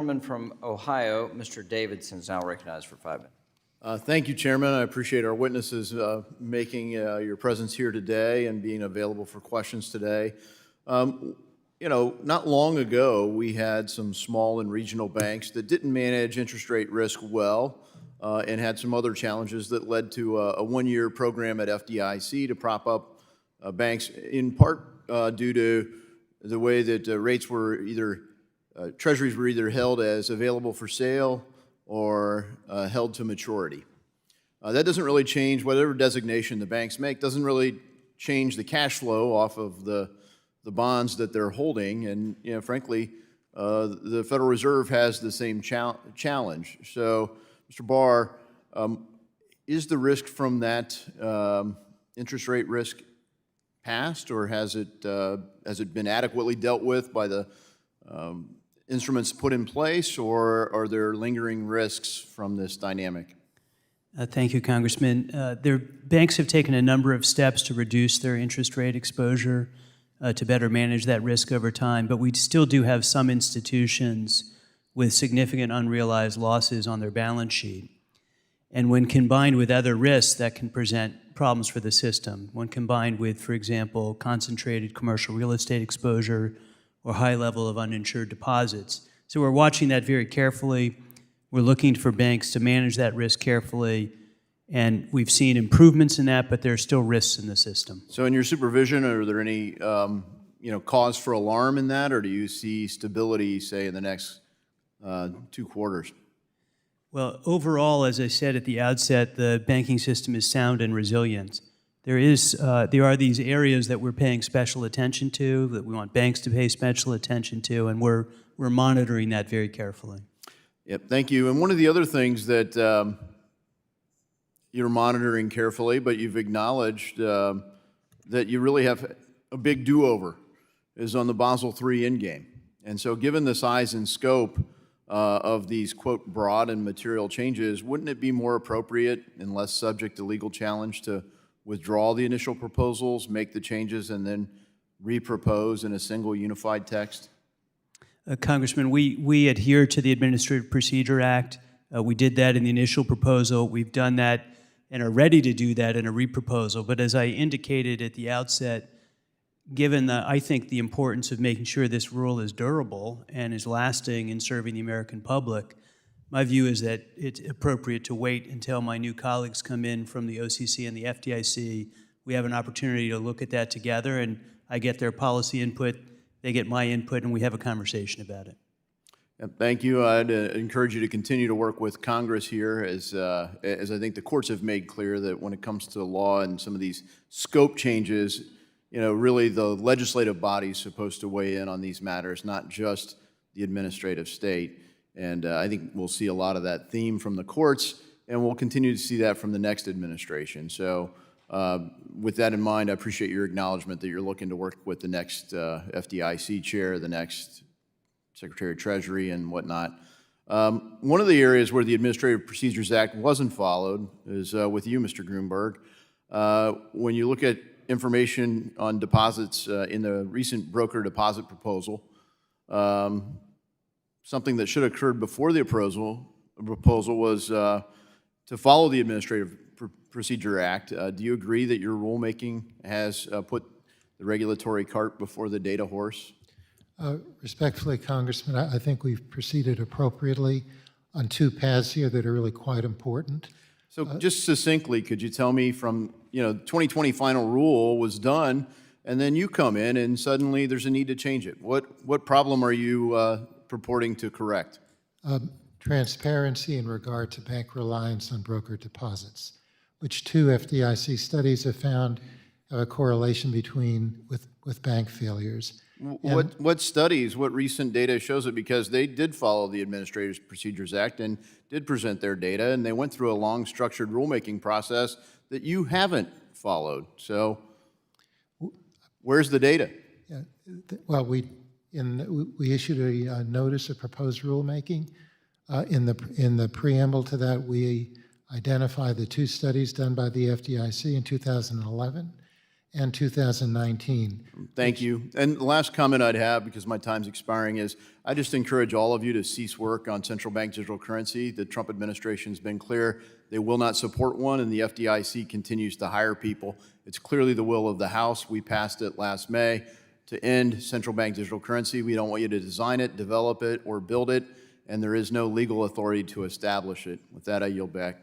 Gentleman from Ohio, Mr. Davidson, is now recognized for 5 minutes. Thank you, Chairman. I appreciate our witnesses making your presence here today and being available for questions today. Not long ago, we had some small and regional banks that didn't manage interest rate risk well and had some other challenges that led to a one-year program at FDIC to prop up banks, in part due to the way that rates were either, treasuries were either held as available for sale or held to maturity. That doesn't really change, whatever designation the banks make, doesn't really change the cash flow off of the bonds that they're holding. And frankly, the Federal Reserve has the same challenge. So, Mr. Barr, is the risk from that interest rate risk passed, or has it been adequately dealt with by the instruments put in place, or are there lingering risks from this dynamic? Thank you, Congressman. Banks have taken a number of steps to reduce their interest rate exposure to better manage that risk over time, but we still do have some institutions with significant unrealized losses on their balance sheet. And when combined with other risks, that can present problems for the system. When combined with, for example, concentrated commercial real estate exposure or high level of uninsured deposits. So we're watching that very carefully. We're looking for banks to manage that risk carefully, and we've seen improvements in that, but there are still risks in the system. So in your supervision, are there any cause for alarm in that, or do you see stability, say, in the next 2 quarters? Well, overall, as I said at the outset, the banking system is sound and resilient. There are these areas that we're paying special attention to, that we want banks to pay special attention to, and we're monitoring that very carefully. Yep, thank you. And one of the other things that you're monitoring carefully, but you've acknowledged that you really have a big do-over, is on the Basel III endgame. And so given the size and scope of these, quote, broad and material changes, wouldn't it be more appropriate and less subject to legal challenge to withdraw the initial proposals, make the changes, and then repropose in a single unified text? Congressman, we adhere to the Administrative Procedure Act. We did that in the initial proposal. We've done that and are ready to do that in a reproposal. But as I indicated at the outset, given I think the importance of making sure this rule is durable and is lasting in serving the American public, my view is that it's appropriate to wait until my new colleagues come in from the OCC and the FDIC. We have an opportunity to look at that together, and I get their policy input, they get my input, and we have a conversation about it. Thank you. I'd encourage you to continue to work with Congress here, as I think the courts have made clear that when it comes to the law and some of these scope changes, really the legislative body is supposed to weigh in on these matters, not just the administrative state. And I think we'll see a lot of that theme from the courts, and we'll continue to see that from the next administration. So with that in mind, I appreciate your acknowledgement that you're looking to work with the next FDIC chair, the next Secretary of Treasury, and whatnot. One of the areas where the Administrative Procedures Act wasn't followed is with you, Mr. Grunberg. When you look at information on deposits in the recent broker deposit proposal, something that should have occurred before the proposal was to follow the Administrative Procedure Act. Do you agree that your rulemaking has put the regulatory cart before the data horse? Respectfully, Congressman, I think we've proceeded appropriately on 2 paths here that are really quite important. So just succinctly, could you tell me from, 2020 final rule was done, and then you come in and suddenly there's a need to change it. What problem are you purporting to correct? Transparency in regard to bank reliance on broker deposits, which 2 FDIC studies have found have a correlation with bank failures. What studies, what recent data shows it? Because they did follow the Administrative Procedures Act and did present their data, and they went through a long, structured rulemaking process that you haven't followed. So where's the data? Yeah, well, we issued a notice of proposed rulemaking. In the preamble to that, we identify the 2 studies done by the FDIC in 2011 and 2019. Thank you. And the last comment I'd have, because my time's expiring, is I just encourage all of you to cease work on central bank digital currency. The Trump administration's been clear they will not support one, and the FDIC continues to hire people. It's clearly the will of the House. We passed it last May to end central bank digital currency. We don't want you to design it, develop it, or build it, and there is no legal authority to establish it. With that, I yield back.